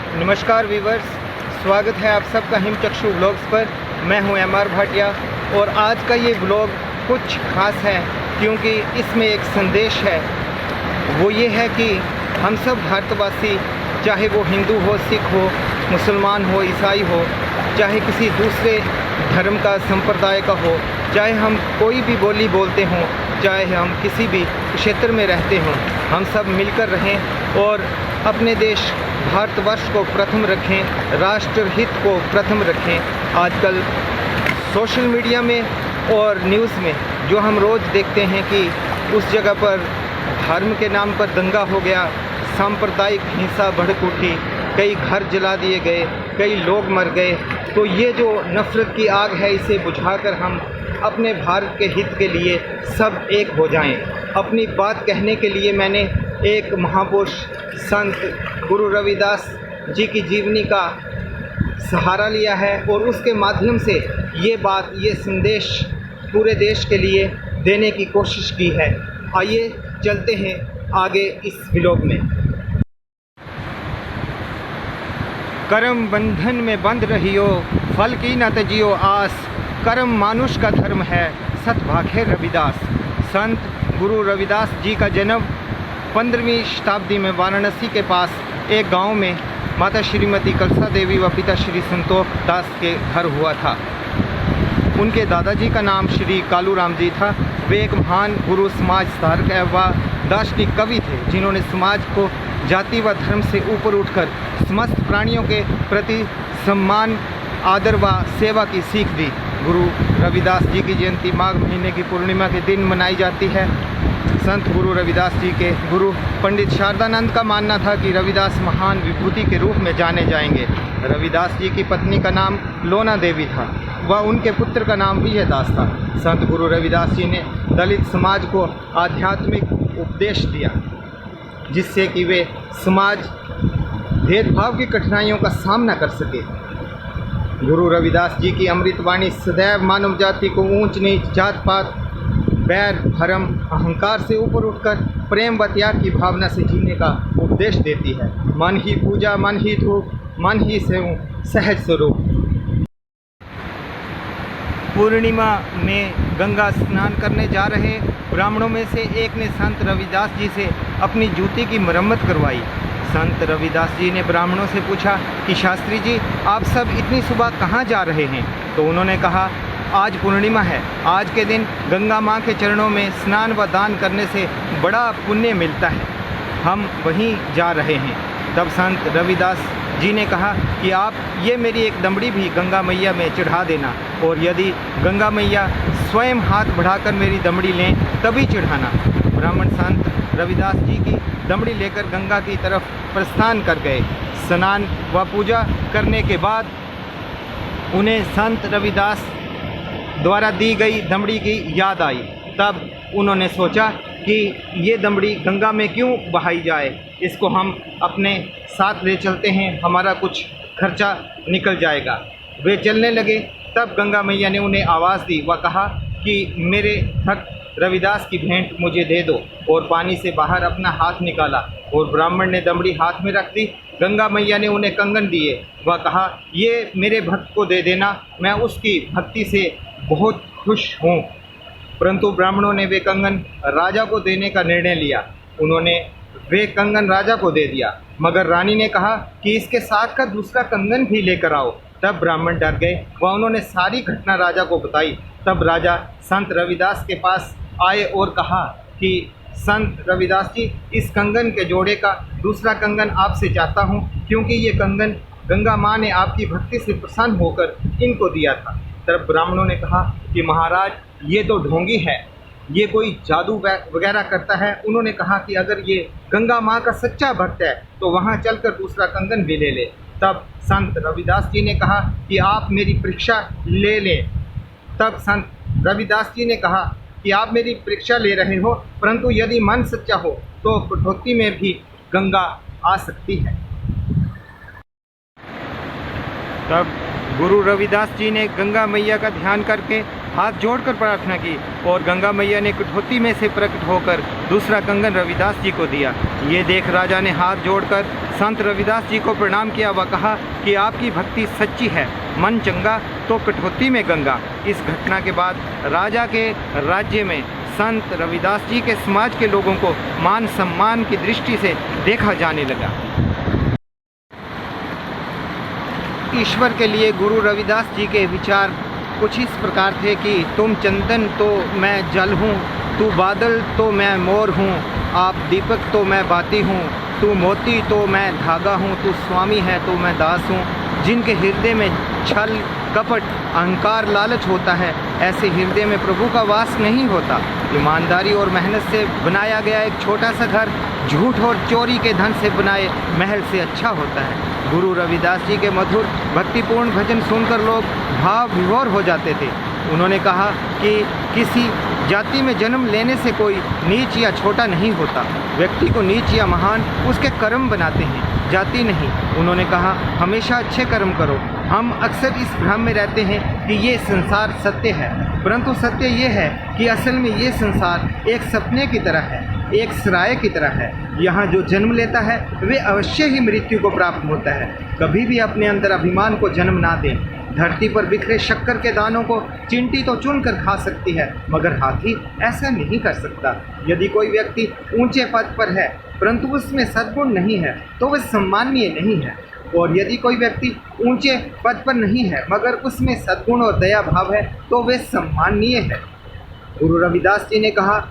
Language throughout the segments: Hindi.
नमस्कार वीवर्स, स्वागत है आप सबका हिमचक्षु व्लॉग्स पर। मैं हूं एमआर भाटिया और आज का ये व्लॉग कुछ खास है क्योंकि इसमें एक संदेश है। वो ये है कि हम सब भारतवासी, चाहे वो हिंदू हो, सिख हो, मुसलमान हो, ईसाई हो, चाहे किसी दूसरे धर्म का संप्रदाय का हो, चाहे हम कोई भी बोली बोलते हों, चाहे हम किसी भी क्षेत्र में रहते हों, हम सब मिलकर रहें और अपने देश भारतवर्ष को प्रथम रखें, राष्ट्रहित को प्रथम रखें। आजकल सोशल मीडिया में और न्यूज़ में जो हम रोज़ देखते हैं कि उस जगह पर धर्म के नाम पर दंगा हो गया, सांप्रदायिक हिंसा भड़क उठी, कई घर जला दिए गए, कई लोग मर गए। तो ये जो नफ़रत की आग है, इसे बुझाकर हम अपने भारत के हित के लिए सब एक हो जाएं। अपनी बात कहने के लिए मैंने एक महापुरुष संत गुरु रविदास जी की जीवनी का सहारा लिया है और उसके माध्यम से ये बात, ये संदेश पूरे देश के लिए देने की कोशिश की है। आइए चलते हैं आगे इस व्लॉग में। कर्म बंधन में बंध रहियो, फल की न तजियो आस, कर्म मानुष का धर्म है, सतभाखे रविदास। संत गुरु रविदास जी का जन्म 15वीं शताब्दी में वाराणसी के पास एक गांव में माता श्रीमती कलसा देवी व पिता श्री संतोष दास के घर हुआ था। उनके दादाजी का नाम श्री कालूराम जी था। वे एक महान गुरु, समाज सुधारक व दार्शनिक कवि थे, जिन्होंने समाज को जाति व धर्म से ऊपर उठकर समस्त प्राणियों के प्रति सम्मान, आदर व सेवा की सीख दी। गुरु रविदास जी की जयंती माघ महीने की पूर्णिमा के दिन मनाई जाती है। संत गुरु रविदास जी के गुरु पंडित शारदानंद का मानना था कि रविदास महान विभूति के रूप में जाने जाएंगे। रविदास जी की पत्नी का नाम लोना देवी था व उनके पुत्र का नाम विजयदास था। संत गुरु रविदास जी ने दलित समाज को आध्यात्मिक उपदेश दिया, जिससे कि वे समाज भेदभाव की कठिनाइयों का सामना कर सके। गुरु रविदास जी की अमृतवाणी सदैव मानव जाति को ऊंच नीच, जात पात, बैर भरम, अहंकार से ऊपर उठकर प्रेम व त्याग की भावना से जीने का उपदेश देती है। मन ही पूजा, मन ही धूप, मन ही सेवु, सहज स्वरूप। पूर्णिमा में गंगा स्नान करने जा रहे ब्राह्मणों में से एक ने संत रविदास जी से अपनी जूती की मरम्मत करवाई। संत रविदास जी ने ब्राह्मणों से पूछा कि शास्त्री जी, आप सब इतनी सुबह कहाँ जा रहे हैं? तो उन्होंने कहा, आज पूर्णिमा है, आज के दिन गंगा माँ के चरणों में स्नान व दान करने से बड़ा पुण्य मिलता है, हम वहीं जा रहे हैं। तब संत रविदास जी ने कहा कि आप ये मेरी एक दमड़ी भी गंगा मैया में चढ़ा देना, और यदि गंगा मैया स्वयं हाथ बढ़ाकर मेरी दमड़ी लें तभी चढ़ाना। ब्राह्मण संत रविदास जी की दमड़ी लेकर गंगा की तरफ प्रस्थान कर गए। स्नान व पूजा करने के बाद उन्हें संत रविदास द्वारा दी गई दमड़ी की याद आई। तब उन्होंने सोचा कि ये दमड़ी गंगा में क्यों बहाई जाए, इसको हम अपने साथ ले चलते हैं, हमारा कुछ खर्चा निकल जाएगा। वे चलने लगे। तब गंगा मैया ने उन्हें आवाज़ दी व कहा कि मेरे भक्त रविदास की भेंट मुझे दे दो, और पानी से बाहर अपना हाथ निकाला और ब्राह्मण ने दमड़ी हाथ में रख दी। गंगा मैया ने उन्हें कंगन दिए व कहा, ये मेरे भक्त को दे देना, मैं उसकी भक्ति से बहुत खुश हूँ। परंतु ब्राह्मणों ने वे कंगन राजा को देने का निर्णय लिया। उन्होंने वे कंगन राजा को दे दिया, मगर रानी ने कहा कि इसके साथ का दूसरा कंगन भी लेकर आओ। तब ब्राह्मण डर गए व उन्होंने सारी घटना राजा को बताई। तब राजा संत रविदास के पास आए और कहा कि संत रविदास जी, इस कंगन के जोड़े का दूसरा कंगन आपसे चाहता हूँ, क्योंकि ये कंगन गंगा माँ ने आपकी भक्ति से प्रसन्न होकर इनको दिया था। तब ब्राह्मणों ने कहा कि महाराज, ये तो ढोंगी है, ये कोई जादू वगैरह करता है। उन्होंने कहा कि अगर ये गंगा माँ का सच्चा भक्त है तो वहाँ चलकर दूसरा कंगन भी ले ले। तब संत रविदास जी ने कहा कि आप मेरी परीक्षा ले लें। तब संत रविदास जी ने कहा कि आप मेरी परीक्षा ले रहे हो, परंतु यदि मन सच्चा हो तो कठौती में भी गंगा आ सकती है। तब गुरु रविदास जी ने गंगा मैया का ध्यान करके हाथ जोड़कर प्रार्थना की और गंगा मैया ने कठौती में से प्रकट होकर दूसरा कंगन रविदास जी को दिया। ये देख राजा ने हाथ जोड़कर संत रविदास जी को प्रणाम किया व कहा कि आपकी भक्ति सच्ची है, मन चंगा तो कठौती में गंगा। इस घटना के बाद राजा के राज्य में संत रविदास जी के समाज के लोगों को मान सम्मान की दृष्टि से देखा जाने लगा। ईश्वर के लिए गुरु रविदास जी के विचार कुछ इस प्रकार थे कि तुम चंदन तो मैं जल हूँ, तू बादल तो मैं मोर हूँ, आप दीपक तो मैं बाती हूँ, तू मोती तो मैं धागा हूँ, तू स्वामी है तो मैं दास हूँ। जिनके हृदय में छल कपट अहंकार लालच होता है, ऐसे हृदय में प्रभु का वास नहीं होता। ईमानदारी और मेहनत से बनाया गया एक छोटा सा घर झूठ और चोरी के धन से बनाए महल से अच्छा होता है। गुरु रविदास जी के मधुर भक्तिपूर्ण भजन सुनकर लोग भाव विभोर हो जाते थे। उन्होंने कहा कि किसी जाति में जन्म लेने से कोई नीच या छोटा नहीं होता। व्यक्ति को नीच या महान उसके कर्म बनाते हैं, जाति नहीं। उन्होंने कहा हमेशा अच्छे कर्म करो। हम अक्सर इस भ्रम में रहते हैं कि ये संसार सत्य है, परंतु सत्य ये है कि असल में ये संसार एक सपने की तरह है, एक सराय की तरह है। यहाँ जो जन्म लेता है वे अवश्य ही मृत्यु को प्राप्त होता है। कभी भी अपने अंदर अभिमान को जन्म ना दें। धरती पर बिखरे शक्कर के दानों को चींटी तो चुन कर खा सकती है, मगर हाथी ऐसा नहीं कर सकता। यदि कोई व्यक्ति ऊंचे पद पर है परंतु उसमें सद्गुण नहीं है तो वह सम्माननीय नहीं है, और यदि कोई व्यक्ति ऊंचे पद पर नहीं है मगर उसमें सद्गुण और दया भाव है तो वे सम्माननीय है। गुरु रविदास जी ने कहा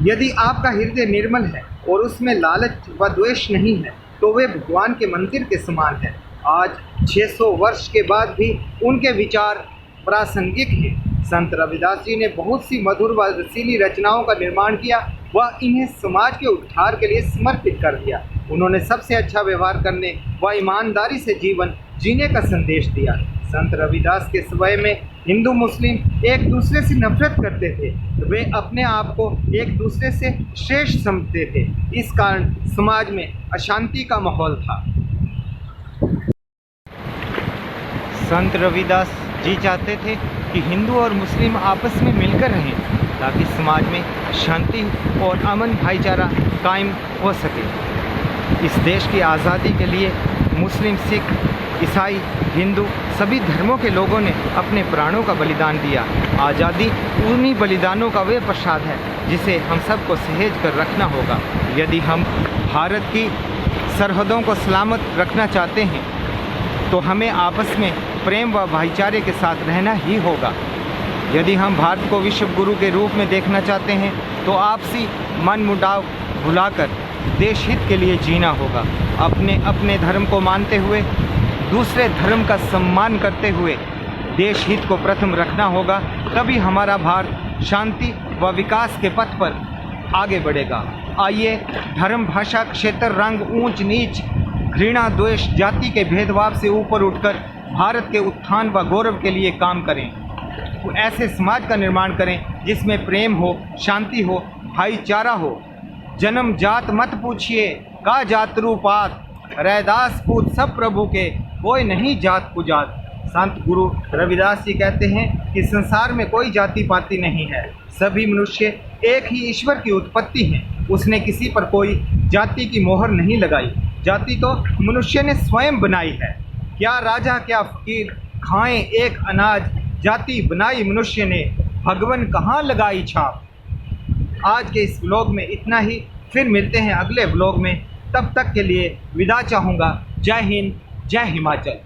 यदि आपका हृदय निर्मल है और उसमें लालच व द्वेष नहीं है तो वे भगवान के मंदिर के समान है। आज 600 वर्ष के बाद भी उनके विचार प्रासंगिक हैं। संत रविदास जी ने बहुत सी मधुर व रसीली रचनाओं का निर्माण किया व इन्हें समाज के उद्धार के लिए समर्पित कर दिया। उन्होंने सबसे अच्छा व्यवहार करने व ईमानदारी से जीवन जीने का संदेश दिया। संत रविदास के समय में हिंदू मुस्लिम एक दूसरे से नफरत करते थे, वे अपने आप को एक दूसरे से श्रेष्ठ समझते थे। इस कारण समाज में अशांति का माहौल था। संत रविदास जी चाहते थे कि हिंदू और मुस्लिम आपस में मिलकर रहें ताकि समाज में शांति और अमन भाईचारा कायम हो सके। इस देश की आज़ादी के लिए मुस्लिम सिख ईसाई हिंदू सभी धर्मों के लोगों ने अपने प्राणों का बलिदान दिया। आज़ादी उन्हीं बलिदानों का वे प्रसाद है जिसे हम सबको सहेज कर रखना होगा। यदि हम भारत की सरहदों को सलामत रखना चाहते हैं तो हमें आपस में प्रेम व भाईचारे के साथ रहना ही होगा। यदि हम भारत को विश्व गुरु के रूप में देखना चाहते हैं तो आपसी मनमुटाव भुलाकर देश हित के लिए जीना होगा। अपने अपने धर्म को मानते हुए दूसरे धर्म का सम्मान करते हुए देश हित को प्रथम रखना होगा, तभी हमारा भारत शांति व विकास के पथ पर आगे बढ़ेगा। आइए धर्म भाषा क्षेत्र रंग ऊंच नीच घृणा द्वेष जाति के भेदभाव से ऊपर उठकर भारत के उत्थान व गौरव के लिए काम करें। ऐसे समाज का निर्माण करें जिसमें प्रेम हो, शांति हो, भाईचारा हो। जन्म जात मत पूछिए का जातरू पात, रैदास पूत सब प्रभु के कोई नहीं जात कुजात। संत गुरु रविदास जी कहते हैं कि संसार में कोई जाति पाति नहीं है, सभी मनुष्य एक ही ईश्वर की उत्पत्ति हैं। उसने किसी पर कोई जाति की मोहर नहीं लगाई, जाति तो मनुष्य ने स्वयं बनाई है। क्या राजा क्या फकीर खाएं एक अनाज, जाति बनाई मनुष्य ने भगवन कहाँ लगाई छाप। आज के इस ब्लॉग में इतना ही, फिर मिलते हैं अगले ब्लॉग में। तब तक के लिए विदा चाहूँगा। जय हिंद, जय हिमाचल।